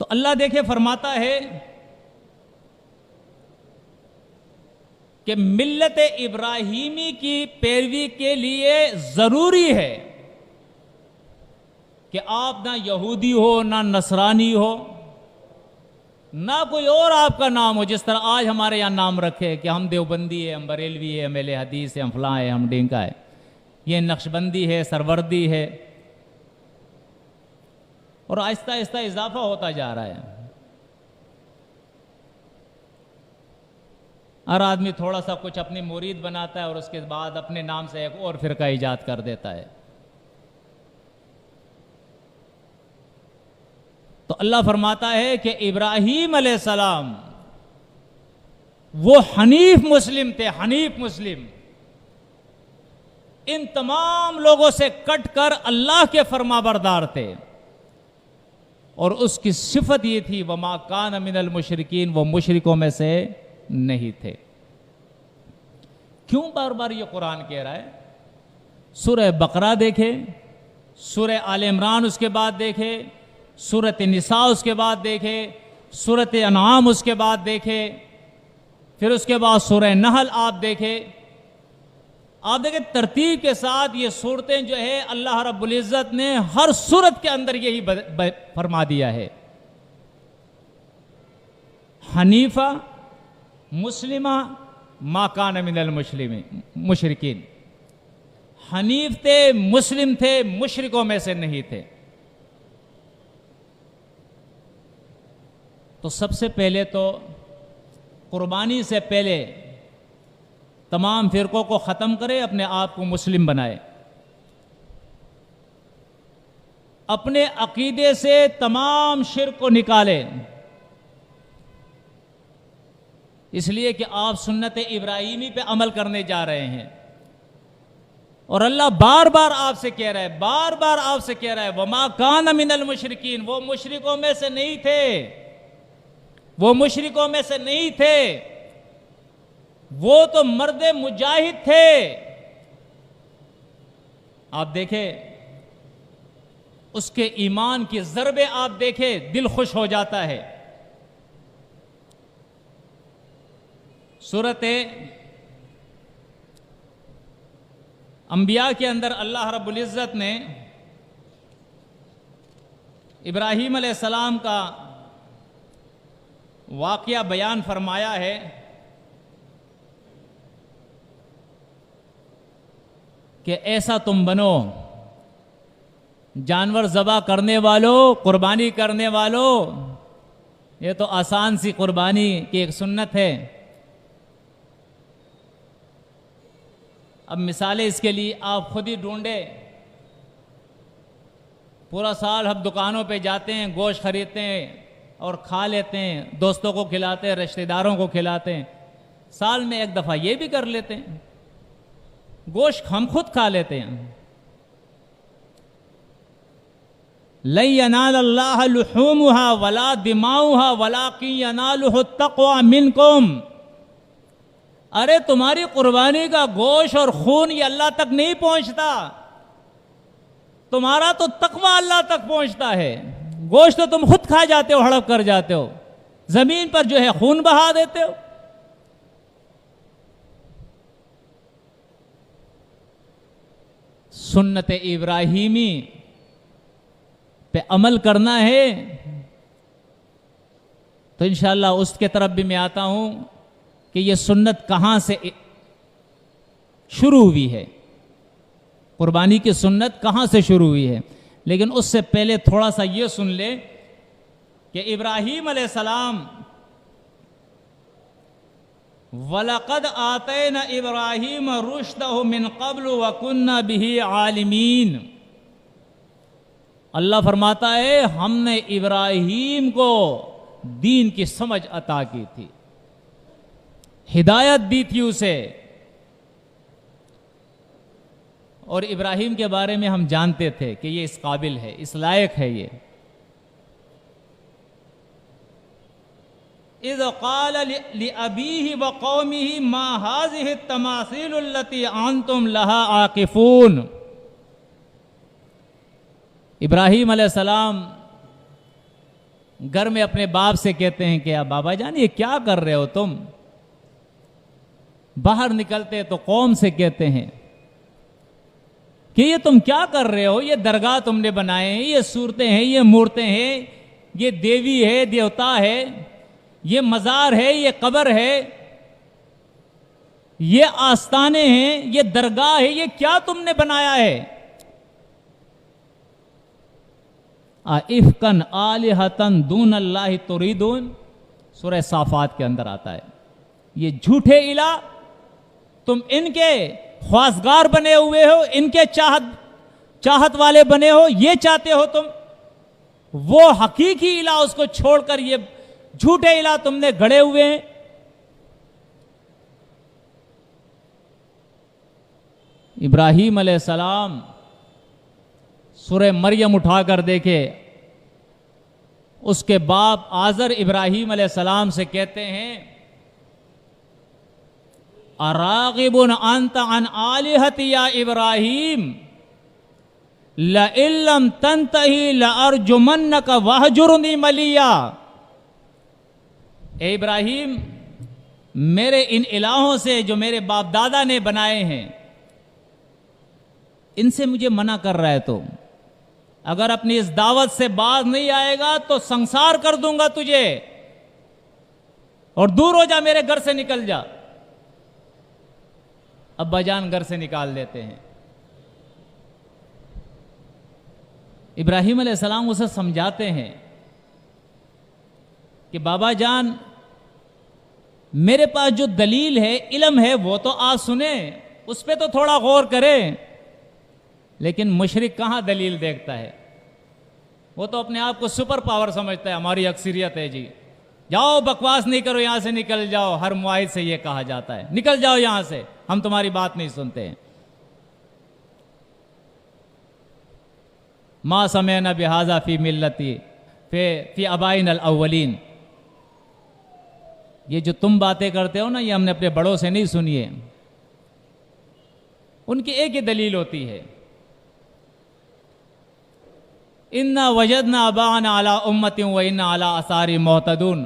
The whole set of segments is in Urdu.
تو اللہ دیکھے فرماتا ہے کہ ملت ابراہیمی کی پیروی کے لیے ضروری ہے کہ آپ نہ یہودی ہو، نہ نصرانی ہو، نہ کوئی اور آپ کا نام ہو، جس طرح آج ہمارے یہاں نام رکھے کہ ہم دیوبندی ہے، ہم بریلوی ہے، ہم اہل حدیث ہے، ہم فلاں ہے، ہم ڈینکا ہے، یہ نقشبندی ہے، سروردی ہے، اور آہستہ آہستہ اضافہ ہوتا جا رہا ہے۔ ہر آدمی تھوڑا سا کچھ اپنی مرید بناتا ہے اور اس کے بعد اپنے نام سے ایک اور فرقہ ایجاد کر دیتا ہے۔ تو اللہ فرماتا ہے کہ ابراہیم علیہ السلام وہ حنیف مسلم تھے، حنیف مسلم، ان تمام لوگوں سے کٹ کر اللہ کے فرما بردار تھے، اور اس کی صفت یہ تھی وَمَا كَانَ مِنَ الْمُشْرِكِينَ، وہ مشرکوں میں سے نہیں تھے۔ کیوں بار بار یہ قرآن کہہ رہا ہے؟ سورہ بقرہ دیکھے، سورہ آل عمران اس کے بعد دیکھے، سورۃ نساء اس کے بعد دیکھے، سورۃ انعام اس کے بعد دیکھے، پھر اس کے بعد سورہ نحل آپ دیکھے ترتیب کے ساتھ یہ صورتیں جو ہے اللہ رب العزت نے ہر صورت کے اندر یہی فرما دیا ہے۔ حنیفہ، مسلمہ، ما کان من المشرکین، حنیف تھے، مسلم تھے، مشرکوں میں سے نہیں تھے۔ تو سب سے پہلے تو قربانی سے پہلے تمام فرقوں کو ختم کرے، اپنے آپ کو مسلم بنائے، اپنے عقیدے سے تمام شرک کو نکالے، اس لیے کہ آپ سنت ابراہیمی پہ عمل کرنے جا رہے ہیں، اور اللہ بار بار آپ سے کہہ رہا ہے، بار بار آپ سے کہہ رہا ہے وَمَا كَانَ مِنَ الْمُشْرِكِينَ، وہ مشرکوں میں سے نہیں تھے، وہ مشرکوں میں سے نہیں تھے، وہ تو مرد مجاہد تھے۔ آپ دیکھیں اس کے ایمان کی ضربیں، آپ دیکھیں دل خوش ہو جاتا ہے۔ سورۃ انبیاء کے اندر اللہ رب العزت نے ابراہیم علیہ السلام کا واقعہ بیان فرمایا ہے کہ ایسا تم بنو، جانور ذبح کرنے والوں، قربانی کرنے والوں، یہ تو آسان سی قربانی کی ایک سنت ہے۔ اب مثالیں اس کے لیے آپ خود ہی ڈھونڈے۔ پورا سال ہم دکانوں پہ جاتے ہیں، گوشت خریدتے ہیں اور کھا لیتے ہیں، دوستوں کو کھلاتے ہیں، رشتہ داروں کو کھلاتے ہیں، سال میں ایک دفعہ یہ بھی کر لیتے ہیں، گوشت ہم خود کھا لیتے ہیں۔ لَن يَنَالَ اللَّهَ لُحُومُهَا وَلَا دِمَاؤُهَا وَلَكِن يَنَالُهُ التَّقْوَى مِنكُمْ، ارے تمہاری قربانی کا گوشت اور خون یہ اللہ تک نہیں پہنچتا، تمہارا تو تقوی اللہ تک پہنچتا ہے۔ گوشت تو تم خود کھا جاتے ہو، ہڑپ کر جاتے ہو، زمین پر جو ہے خون بہا دیتے ہو۔ سنت ابراہیمی پہ عمل کرنا ہے تو انشاءاللہ اس کے طرف بھی میں آتا ہوں کہ یہ سنت کہاں سے شروع ہوئی ہے، قربانی کی سنت کہاں سے شروع ہوئی ہے۔ لیکن اس سے پہلے تھوڑا سا یہ سن لے کہ ابراہیم علیہ السلام وَلَقَدْ آتَيْنَا إِبْرَاهِيمَ رُشْدَهُ مِنْ قَبْلُ وَكُنَّا بِهِ عَالِمِينَ، اللہ فرماتا ہے ہم نے ابراہیم کو دین کی سمجھ عطا کی تھی، ہدایت دی تھی اسے، اور ابراہیم کے بارے میں ہم جانتے تھے کہ یہ اس قابل ہے، اس لائق ہے۔ یہ اذ قال لأبيه وقومه ما هذه التماثيل التي انتم لها عاكفون، ابراہیم علیہ السلام گھر میں اپنے باپ سے کہتے ہیں کہ بابا جان یہ کیا کر رہے ہو تم؟ باہر نکلتے تو قوم سے کہتے ہیں کہ یہ تم کیا کر رہے ہو؟ یہ درگاہ تم نے بنائے ہیں، یہ صورتیں ہیں، یہ مورتیں ہیں، یہ دیوی ہے، دیوتا ہے، یہ مزار ہے، یہ قبر ہے، یہ آستانے ہیں، یہ درگاہ ہے، یہ کیا تم نے بنایا ہے؟ افکن آلہتن دون اللہ تریدون، سورہ صافات کے اندر آتا ہے، یہ جھوٹے الہ تم ان کے خواستگار بنے ہوئے ہو، ان کے چاہت والے بنے ہو، یہ چاہتے ہو تم؟ وہ حقیقی الہ اس کو چھوڑ کر یہ جھوٹے الہ تم نے گڑے ہوئے ہیں۔ ابراہیم علیہ السلام سورہ مریم اٹھا کر دیکھے، اس کے باپ آزر ابراہیم علیہ السلام سے کہتے ہیں اراغب انت عن آلہتی یا ابراہیم لئن لم تنتہی لارجمنک وہجرنی ملیا۔ اے ابراہیم، میرے ان الہوں سے جو میرے باپ دادا نے بنائے ہیں ان سے مجھے منع کر رہا ہے، تو اگر اپنی اس دعوت سے باز نہیں آئے گا تو سنسار کر دوں گا تجھے، اور دور ہو جا، میرے گھر سے نکل جا۔ ابا جان گھر سے نکال دیتے ہیں۔ ابراہیم علیہ السلام اسے سمجھاتے ہیں کہ بابا جان میرے پاس جو دلیل ہے، علم ہے، وہ تو آج سنیں، اس پہ تو تھوڑا غور کریں۔ لیکن مشرک کہاں دلیل دیکھتا ہے، وہ تو اپنے آپ کو سپر پاور سمجھتا ہے، ہماری اکثریت ہے جی، جاؤ بکواس نہیں کرو، یہاں سے نکل جاؤ۔ ہر معاہد سے یہ کہا جاتا ہے نکل جاؤ یہاں سے، ہم تمہاری بات نہیں سنتے ہیں۔ ما سمعنا بہذا فی ملتی فی آبائنا الاولین، یہ جو تم باتیں کرتے ہو نا، یہ ہم نے اپنے بڑوں سے نہیں سنی ہے۔ ان کی ایک ہی دلیل ہوتی ہے، انا وجدنا آباءنا علی امۃ وانا علی آثار مہتدون،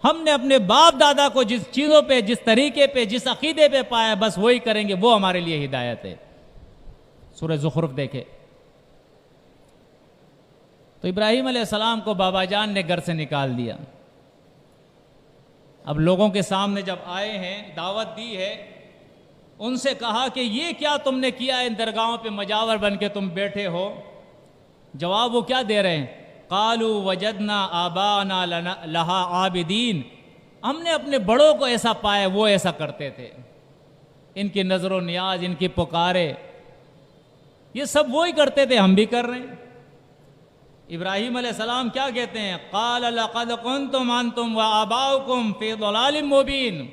ہم نے اپنے باپ دادا کو جس چیزوں پہ، جس طریقے پہ، جس عقیدے پہ پایا، بس وہی کریں گے، وہ ہمارے لیے ہدایت ہے۔ سورہ زخرف دیکھے تو ابراہیم علیہ السلام کو بابا جان نے گھر سے نکال دیا۔ اب لوگوں کے سامنے جب آئے ہیں، دعوت دی ہے، ان سے کہا کہ یہ کیا تم نے کیا ہے، ان درگاہوں پہ مجاور بن کے تم بیٹھے ہو؟ جواب وہ کیا دے رہے ہیں؟ قالوا وجدنا آباءنا لہا عابدین، ہم نے اپنے بڑوں کو ایسا پایا، وہ ایسا کرتے تھے، ان کی نظر و نیاز، ان کی پکارے، یہ سب وہی کرتے تھے، ہم بھی کر رہے ہیں۔ ابراہیم علیہ السلام کیا کہتے ہیں؟ قال لقد کنتم انتم وآباؤکم فی ضلال مبین،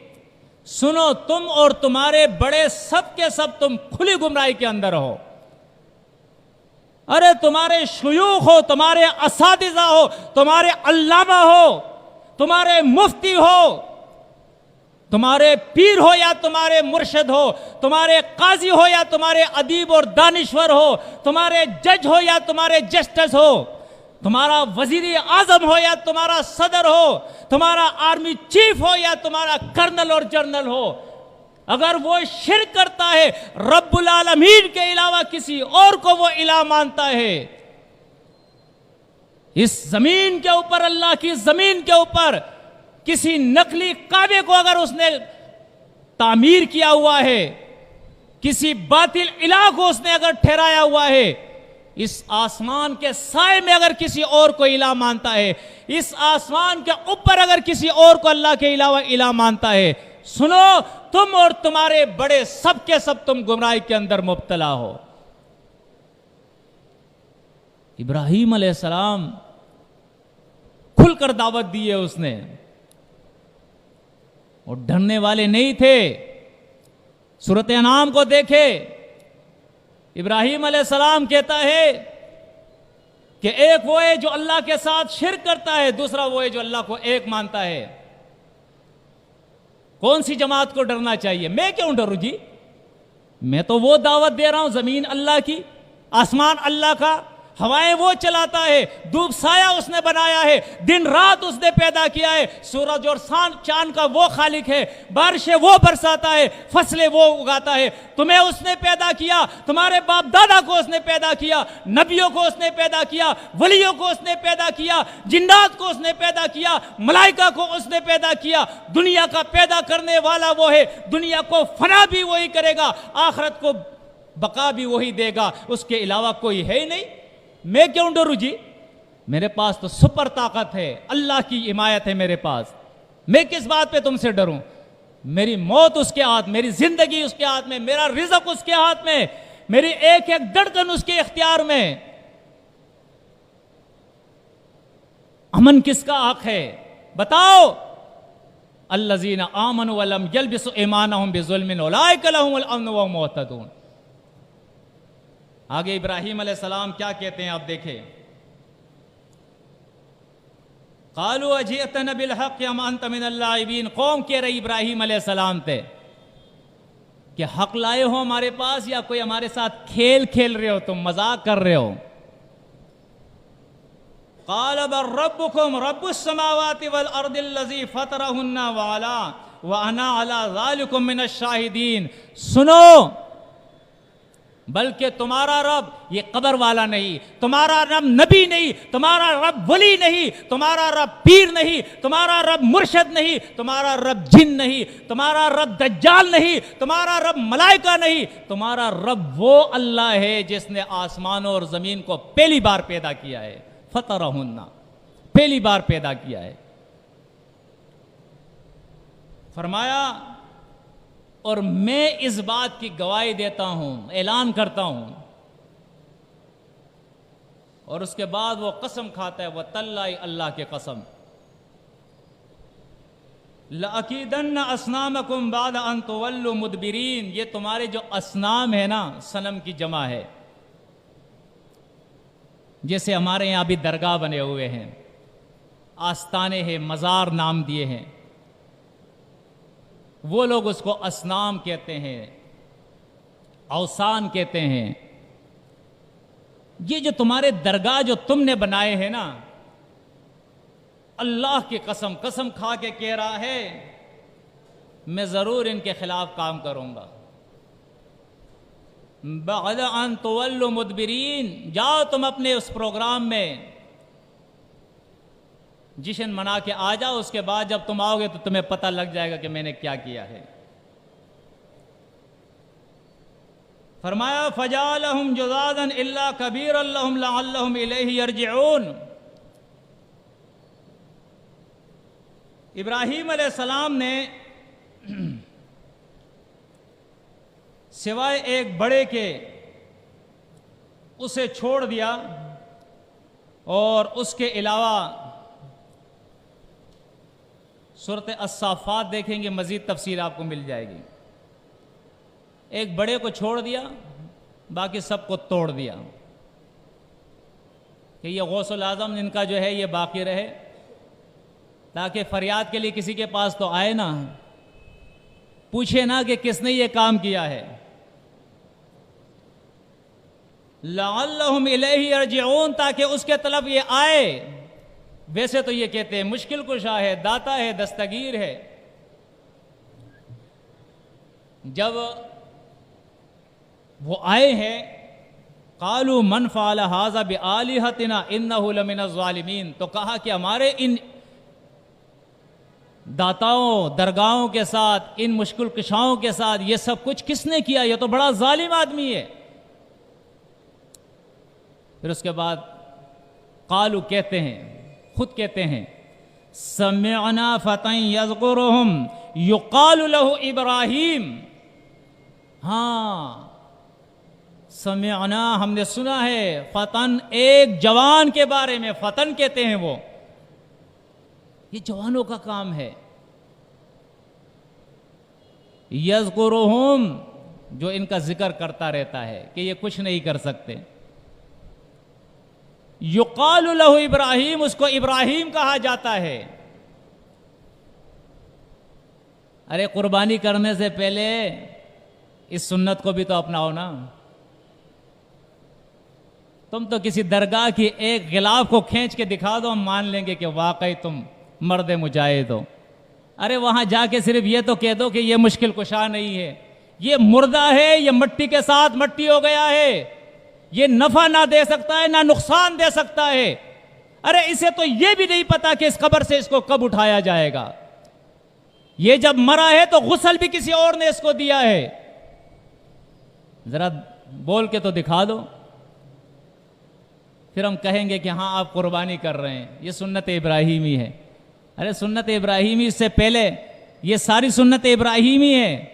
سنو تم اور تمہارے بڑے سب کے سب تم کھلی گمراہی کے اندر ہو۔ ارے تمہارے شیوخ ہو، تمہارے اساتذہ ہو، تمہارے علامہ ہو، تمہارے مفتی ہو، تمہارے پیر ہو یا تمہارے مرشد ہو، تمہارے قاضی ہو یا تمہارے ادیب اور دانشور ہو، تمہارے جج ہو یا تمہارے جسٹس ہو، تمہارا وزیر اعظم ہو یا تمہارا صدر ہو، تمہارا آرمی چیف ہو یا تمہارا کرنل اور جنرل ہو، اگر وہ شرک کرتا ہے، رب العالمین کے علاوہ کسی اور کو وہ الہ مانتا ہے، اس زمین کے اوپر، اللہ کی زمین کے اوپر کسی نقلی کعبے کو اگر اس نے تعمیر کیا ہوا ہے، کسی باطل الہ کو اس نے اگر ٹھہرایا ہوا ہے، اس آسمان کے سائے میں اگر کسی اور کو الہ مانتا ہے، اس آسمان کے اوپر اگر کسی اور کو اللہ کے علاوہ الہ مانتا ہے، سنو تم اور تمہارے بڑے سب کے سب تم گمراہی کے اندر مبتلا ہو۔ ابراہیم علیہ السلام کھل کر دعوت دی ہے اس نے، اور ڈرنے والے نہیں تھے۔ سورۃ انعام کو دیکھے، ابراہیم علیہ السلام کہتا ہے کہ ایک وہ ہے جو اللہ کے ساتھ شرک کرتا ہے، دوسرا وہ ہے جو اللہ کو ایک مانتا ہے۔ کون سی جماعت کو ڈرنا چاہیے؟ میں کیوں ڈروں جی؟ میں تو وہ دعوت دے رہا ہوں، زمین اللہ کی، آسمان اللہ کا، ہوائیں وہ چلاتا ہے، دھوپ سایہ اس نے بنایا ہے، دن رات اس نے پیدا کیا ہے، سورج اور چاند کا وہ خالق ہے، بارشیں وہ برساتا ہے، فصلیں وہ اگاتا ہے، تمہیں اس نے پیدا کیا، تمہارے باپ دادا کو اس نے پیدا کیا، نبیوں کو اس نے پیدا کیا، ولیوں کو اس نے پیدا کیا، جنات کو اس نے پیدا کیا، ملائکہ کو اس نے پیدا کیا۔ دنیا کا پیدا کرنے والا وہ ہے، دنیا کو فنا بھی وہی کرے گا، آخرت کو بقا بھی وہی دے گا، اس کے علاوہ کوئی ہے ہی نہیں۔ میں کیوں ڈروں جی؟ میرے پاس تو سپر طاقت ہے، اللہ کی حمایت ہے میرے پاس، میں کس بات پہ تم سے ڈروں؟ میری موت اس کے ہاتھ، میری زندگی اس کے ہاتھ میں، میرا رزق اس کے ہاتھ میں، میری ایک ایک دھڑکن اس کے اختیار میں۔ امن کس کا حق ہے بتاؤ؟ الذین آمنوا ولم یلبسوا ایمانہم بظلم اولئک لہم الامن وہم مہتدون۔ آگے ابراہیم علیہ السلام کیا کہتے ہیں آپ دیکھیں، قالوا اجئتنا بالحق ام انت من اللاعبین۔ قوم کہہ رہی ابراہیم علیہ السلام تھے کہ حق لائے ہو ہمارے پاس یا کوئی ہمارے ساتھ کھیل کھیل رہے ہو، تم مذاق کر رہے ہو؟ قال بل ربکم رب السماوات والارض الذی فطرہن وانا علی ذلکم من الشاہدین۔ سنو، بلکہ تمہارا رب یہ قبر والا نہیں، تمہارا رب نبی نہیں، تمہارا رب ولی نہیں، تمہارا رب پیر نہیں، تمہارا رب مرشد نہیں، تمہارا رب جن نہیں، تمہارا رب دجال نہیں، تمہارا رب ملائکہ نہیں، تمہارا رب وہ اللہ ہے جس نے آسمانوں اور زمین کو پہلی بار پیدا کیا ہے، فطرہن، پہلی بار پیدا کیا ہے۔ فرمایا اور میں اس بات کی گواہی دیتا ہوں، اعلان کرتا ہوں، اور اس کے بعد وہ قسم کھاتا ہے، وَتَاللَّهِ، اللہ کے قسم، لَأَكِيدَنَّ أَصْنَامَكُمْ بَعْدَ أَن تُوَلُّوا مُدْبِرِينَ۔ یہ تمہارے جو اصنام ہے نا، صنم کی جمع ہے، جیسے ہمارے یہاں بھی درگاہ بنے ہوئے ہیں، آستانے ہیں، مزار نام دیے ہیں، وہ لوگ اس کو اصنام کہتے ہیں، اوثان کہتے ہیں۔ یہ جو تمہارے درگاہ جو تم نے بنائے ہیں نا، اللہ کی قسم، قسم کھا کے کہہ رہا ہے میں ضرور ان کے خلاف کام کروں گا۔ بعد ان تولوا مدبرین، جاؤ تم اپنے اس پروگرام میں جشن منا کے آ جاؤ، اس کے بعد جب تم آؤ گے تو تمہیں پتہ لگ جائے گا کہ میں نے کیا کیا ہے۔ فرمایا فجعلہم جذاذا الا کبیرا لہم لعلہم الیہ یرجعون۔ ابراہیم علیہ السلام نے سوائے ایک بڑے کے اسے چھوڑ دیا، اور اس کے علاوہ سورۃ الصافات دیکھیں گے، مزید تفصیل آپ کو مل جائے گی۔ ایک بڑے کو چھوڑ دیا، باقی سب کو توڑ دیا کہ یہ غوث الاعظم ان کا جو ہے یہ باقی رہے، تاکہ فریاد کے لیے کسی کے پاس تو آئے نا، پوچھے نا کہ کس نے یہ کام کیا ہے۔ لعلہم الیہ یرجعون، تاکہ اس کے طلب یہ آئے۔ ویسے تو یہ کہتے ہیں مشکل کشا ہے، داتا ہے، دستگیر ہے۔ جب وہ آئے ہیں، قالوا من فعل ھذا بآلہتنا انہ لمن الظالمین، تو کہا کہ ہمارے ان داتاؤں، درگاہوں کے ساتھ، ان مشکل کشاؤں کے ساتھ یہ سب کچھ کس نے کیا؟ یہ تو بڑا ظالم آدمی ہے۔ پھر اس کے بعد قالوا کہتے ہیں، خود کہتے ہیں، سمعنا فتى یذکرہم یقال لہ ابراہیم۔ ہاں سمعنا، ہم نے سنا ہے، فتن، ایک جوان کے بارے میں، فتن کہتے ہیں وہ، یہ جوانوں کا کام ہے۔ یذکرہم، جو ان کا ذکر کرتا رہتا ہے کہ یہ کچھ نہیں کر سکتے۔ یقال لہ ابراہیم، اس کو ابراہیم کہا جاتا ہے۔ ارے قربانی کرنے سے پہلے اس سنت کو بھی تو اپناؤ نا۔ تم تو کسی درگاہ کی ایک غلاف کو کھینچ کے دکھا دو، ہم مان لیں گے کہ واقعی تم مرد مجاہد ہو۔ ارے وہاں جا کے صرف یہ تو کہہ دو کہ یہ مشکل کشا نہیں ہے، یہ مردہ ہے، یہ مٹی کے ساتھ مٹی ہو گیا ہے، یہ نفع نہ دے سکتا ہے نہ نقصان دے سکتا ہے۔ ارے اسے تو یہ بھی نہیں پتا کہ اس قبر سے اس کو کب اٹھایا جائے گا، یہ جب مرا ہے تو غسل بھی کسی اور نے اس کو دیا ہے، ذرا بول کے تو دکھا دو، پھر ہم کہیں گے کہ ہاں آپ قربانی کر رہے ہیں، یہ سنت ابراہیمی ہے۔ ارے سنت ابراہیمی اس سے پہلے یہ ساری سنت ابراہیمی ہے،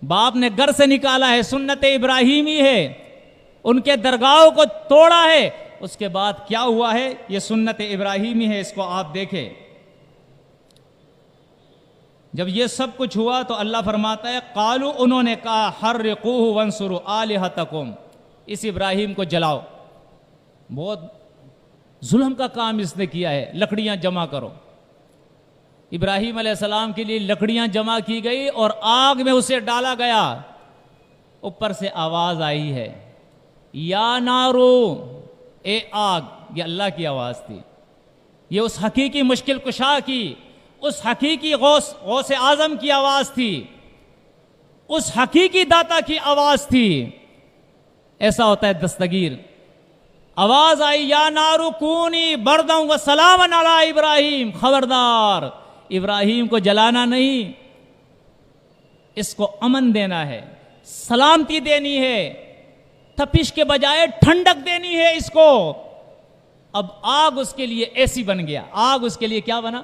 باپ نے گھر سے نکالا ہے، سنت ابراہیمی ہے، ان کے درگاہوں کو توڑا ہے، اس کے بعد کیا ہوا ہے، یہ سنت ابراہیمی ہے، اس کو آپ دیکھیں۔ جب یہ سب کچھ ہوا تو اللہ فرماتا ہے قالو، انہوں نے کہا حرقوہ وانصروا آلہتکم، اس ابراہیم کو جلاؤ۔ بہت ظلم کا کام اس نے کیا ہے، لکڑیاں جمع کرو۔ ابراہیم علیہ السلام کے لیے لکڑیاں جمع کی گئی اور آگ میں اسے ڈالا گیا، اوپر سے آواز آئی ہے یا نارو، اے آگ، یہ اللہ کی آواز تھی، یہ اس حقیقی مشکل کشا کی، اس حقیقی غوث اعظم کی آواز تھی، اس حقیقی داتا کی آواز تھی۔ ایسا ہوتا ہے دستگیر، آواز آئی یا نارو کونی برداً و سلاماً علی ابراہیم، خبردار ابراہیم کو جلانا نہیں، اس کو امن دینا ہے، سلامتی دینی ہے، تپش کے بجائے ٹھنڈک دینی ہے اس کو۔ اب آگ اس کے لیے ایسی بن گیا، آگ اس کے لیے کیا بنا،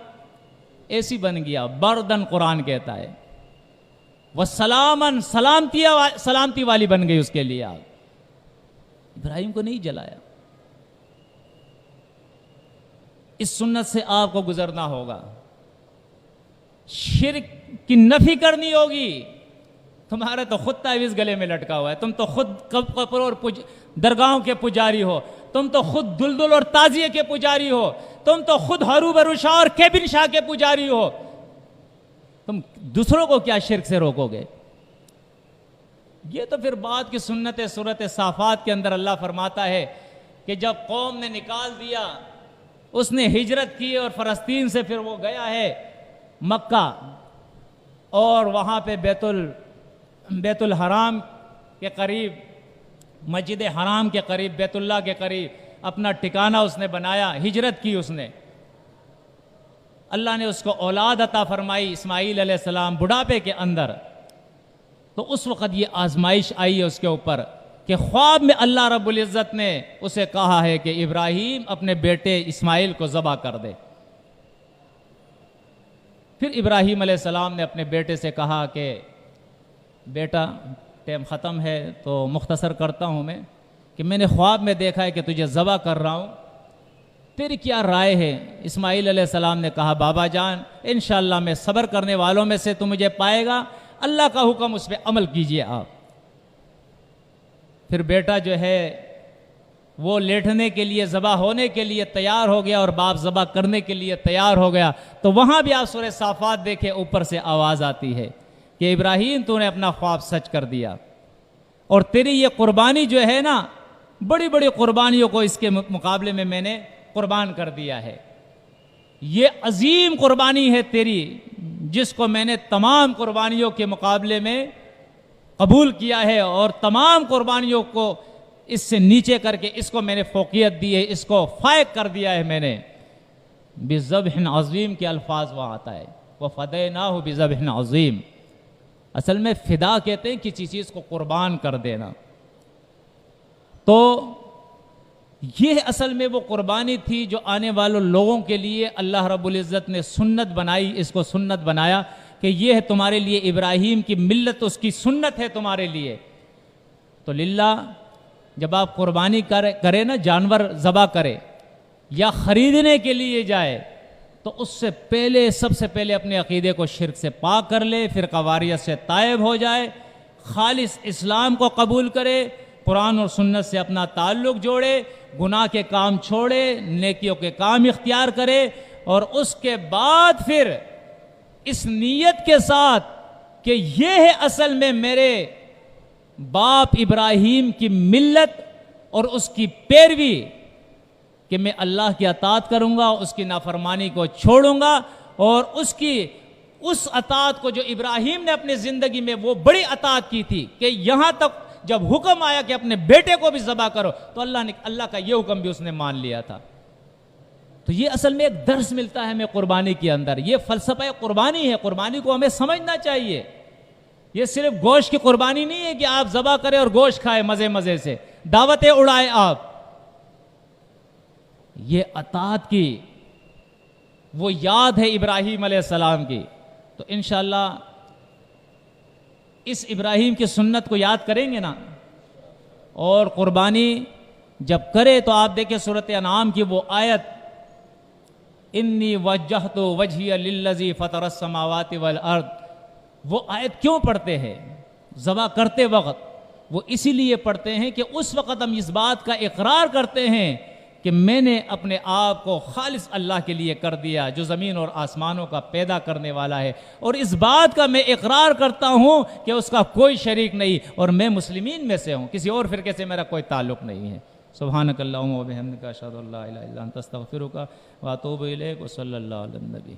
ایسی بن گیا، بردن قرآن کہتا ہے، وہ سلامن، سلامتی والی بن گئی اس کے لیے آگ۔ ابراہیم کو نہیں جلایا۔ اس سنت سے آپ کو گزرنا ہوگا، شرک کی نفی کرنی ہوگی۔ تمہارا تو خود تعویذ گلے میں لٹکا ہوا ہے، تم تو خود قبر اور درگاہوں کے پجاری ہو، تم تو خود دلدل اور تازیے کے پجاری ہو، تم تو خود ہروبرو شاہ اور کیبن شاہ کے پجاری ہو، تم دوسروں کو کیا شرک سے روکو گے؟ یہ تو پھر بعد کی سنت ہے۔ سورۃ صافات کے اندر اللہ فرماتا ہے کہ جب قوم نے نکال دیا، اس نے ہجرت کی اور فلسطین سے پھر وہ گیا ہے مکہ، اور وہاں پہ بیت الحرام کے قریب، مسجد حرام کے قریب، بیت اللہ کے قریب اپنا ٹھکانہ اس نے بنایا، ہجرت کی اس نے۔ اللہ نے اس کو اولاد عطا فرمائی، اسماعیل علیہ السلام، بڑھاپے کے اندر۔ تو اس وقت یہ آزمائش آئی ہے اس کے اوپر کہ خواب میں اللہ رب العزت نے اسے کہا ہے کہ ابراہیم اپنے بیٹے اسماعیل کو ذبح کر دے۔ پھر ابراہیم علیہ السلام نے اپنے بیٹے سے کہا کہ بیٹا ٹائم ختم ہے تو مختصر کرتا ہوں کہ میں نے خواب میں دیکھا ہے کہ تجھے ذبح کر رہا ہوں، تیری کیا رائے ہے؟ اسماعیل علیہ السلام نے کہا بابا جان انشاءاللہ میں صبر کرنے والوں میں سے تو مجھے پائے گا، اللہ کا حکم اس پہ عمل کیجئے آپ۔ پھر بیٹا جو ہے وہ لیٹنے کے لیے، ذبح ہونے کے لیے تیار ہو گیا اور باپ ذبح کرنے کے لیے تیار ہو گیا۔ تو وہاں بھی آپ سورہ صافات دیکھیں، اوپر سے آواز آتی ہے کہ ابراہیم تو نے اپنا خواب سچ کر دیا، اور تیری یہ قربانی جو ہے نا، بڑی بڑی قربانیوں کو اس کے مقابلے میں نے قربان کر دیا ہے، یہ عظیم قربانی ہے تیری، جس کو میں نے تمام قربانیوں کے مقابلے میں قبول کیا ہے، اور تمام قربانیوں کو اس سے نیچے کر کے اس کو میں نے فوقیت دی ہے، اس کو فائق کر دیا ہے میں نے۔ بذبح عظیم کے الفاظ وہاں آتا ہے، وَفَدَيْنَاهُ بِذَبْحٍ عظیم۔ اصل میں فدا کہتے ہیں کسی چیز کو قربان کر دینا۔ تو یہ اصل میں وہ قربانی تھی جو آنے والوں لوگوں کے لیے اللہ رب العزت نے سنت بنائی، اس کو سنت بنایا کہ یہ ہے تمہارے لیے ابراہیم کی ملت، اس کی سنت ہے تمہارے لیے۔ تو للہ جب آپ قربانی کرے نا، جانور ذبح کرے یا خریدنے کے لیے جائے، تو اس سے پہلے سب سے پہلے اپنے عقیدے کو شرک سے پاک کر لے، فرقہ واریت سے تائب ہو جائے، خالص اسلام کو قبول کرے، قرآن اور سنت سے اپنا تعلق جوڑے، گناہ کے کام چھوڑے، نیکیوں کے کام اختیار کرے، اور اس کے بعد پھر اس نیت کے ساتھ کہ یہ ہے اصل میں میرے باپ ابراہیم کی ملت، اور اس کی پیروی کہ میں اللہ کی اطاعت کروں گا، اس کی نافرمانی کو چھوڑوں گا، اور اس اطاعت کو جو ابراہیم نے اپنی زندگی میں وہ بڑی اطاعت کی تھی کہ یہاں تک جب حکم آیا کہ اپنے بیٹے کو بھی ذبح کرو تو اللہ کا یہ حکم بھی اس نے مان لیا تھا۔ تو یہ اصل میں ایک درس ملتا ہے ہمیں قربانی کے اندر، یہ فلسفہ قربانی ہے، قربانی کو ہمیں سمجھنا چاہیے۔ یہ صرف گوشت کی قربانی نہیں ہے کہ آپ ذبح کریں اور گوشت کھائیں مزے سے، دعوتیں اڑائیں آپ۔ یہ اطاعت کی وہ یاد ہے ابراہیم علیہ السلام کی، تو انشاءاللہ اس ابراہیم کی سنت کو یاد کریں گے نا، اور قربانی جب کرے تو آپ دیکھیں سورۃ انعام کی وہ آیت، انی وجہت وجہی للذی فطر السماوات والارض، وہ آیت کیوں پڑھتے ہیں ذبح کرتے وقت؟ وہ اسی لیے پڑھتے ہیں کہ اس وقت ہم اس بات کا اقرار کرتے ہیں کہ میں نے اپنے آپ کو خالص اللہ کے لیے کر دیا جو زمین اور آسمانوں کا پیدا کرنے والا ہے، اور اس بات کا میں اقرار کرتا ہوں کہ اس کا کوئی شریک نہیں، اور میں مسلمین میں سے ہوں، کسی اور فرقے سے میرا کوئی تعلق نہیں ہے۔ سبحانک اللہم و بحمدک اشہد ان لا الہ الا انت استغفرک و اتوب الیک، وصلی اللہ علی النبی۔